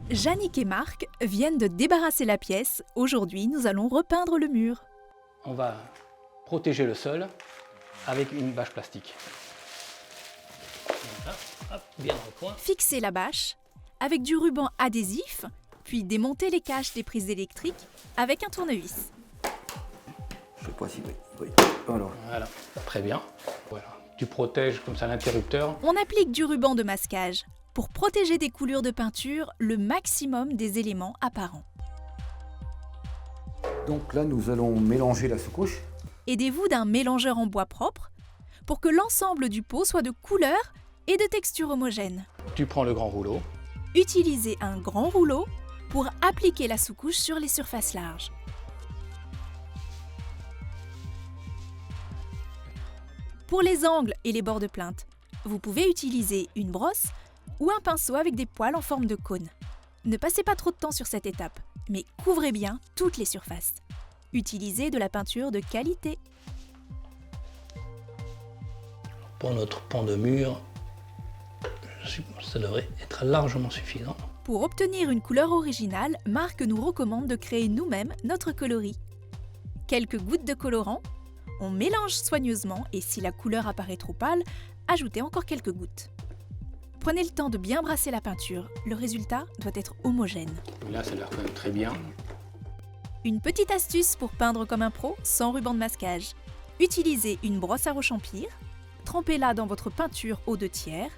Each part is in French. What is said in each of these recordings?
Yannick et Marc viennent de débarrasser la pièce. Aujourd'hui, nous allons repeindre le mur. On va protéger le sol avec une bâche plastique. Voilà, hop, bien dans le coin. Fixer la bâche avec du ruban adhésif, puis démonter les caches des prises électriques avec un tournevis. Je sais pas si oui. Voilà, très bien. Voilà. Tu protèges comme ça l'interrupteur. On applique du ruban de masquage pour protéger des coulures de peinture le maximum des éléments apparents. Donc là, nous allons mélanger la sous-couche. Aidez-vous d'un mélangeur en bois propre pour que l'ensemble du pot soit de couleur et de texture homogène. Tu prends le grand rouleau. Utilisez un grand rouleau pour appliquer la sous-couche sur les surfaces larges. Pour les angles et les bords de plainte, vous pouvez utiliser une brosse ou un pinceau avec des poils en forme de cône. Ne passez pas trop de temps sur cette étape, mais couvrez bien toutes les surfaces. Utilisez de la peinture de qualité. Pour notre pan de mur, ça devrait être largement suffisant. Pour obtenir une couleur originale, Marc nous recommande de créer nous-mêmes notre coloris. Quelques gouttes de colorant, on mélange soigneusement et si la couleur apparaît trop pâle, ajoutez encore quelques gouttes. Prenez le temps de bien brasser la peinture, le résultat doit être homogène. Là, ça a l'air quand même très bien. Une petite astuce pour peindre comme un pro sans ruban de masquage. Utilisez une brosse à rechampir, trempez-la dans votre peinture aux 2/3,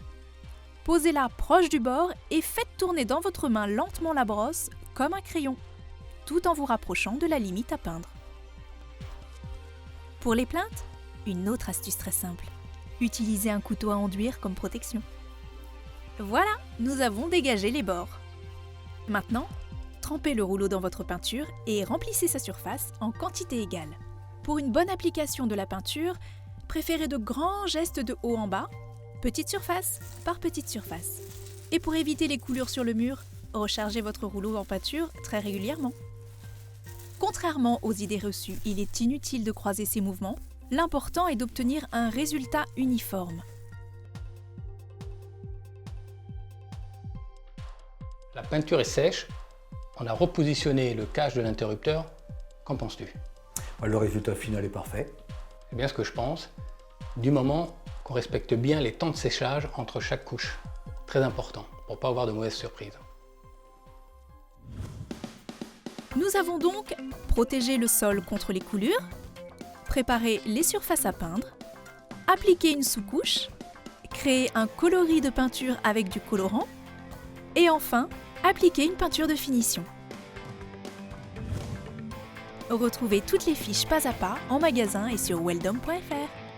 posez-la proche du bord et faites tourner dans votre main lentement la brosse comme un crayon, tout en vous rapprochant de la limite à peindre. Pour les pleintes, une autre astuce très simple. Utilisez un couteau à enduire comme protection. Voilà, nous avons dégagé les bords. Maintenant, trempez le rouleau dans votre peinture et remplissez sa surface en quantité égale. Pour une bonne application de la peinture, préférez de grands gestes de haut en bas, petite surface par petite surface. Et pour éviter les coulures sur le mur, rechargez votre rouleau en peinture très régulièrement. Contrairement aux idées reçues, il est inutile de croiser ces mouvements. L'important est d'obtenir un résultat uniforme. La peinture est sèche. On a repositionné le cache de l'interrupteur. Qu'en penses-tu? Le résultat final est parfait. C'est bien ce que je pense, du moment qu'on respecte bien les temps de séchage entre chaque couche. Très important, pour ne pas avoir de mauvaises surprises. Nous avons donc protégé le sol contre les coulures, préparé les surfaces à peindre, appliqué une sous-couche, créé un coloris de peinture avec du colorant et enfin appliqué une peinture de finition. Retrouvez toutes les fiches pas à pas en magasin et sur weldom.fr.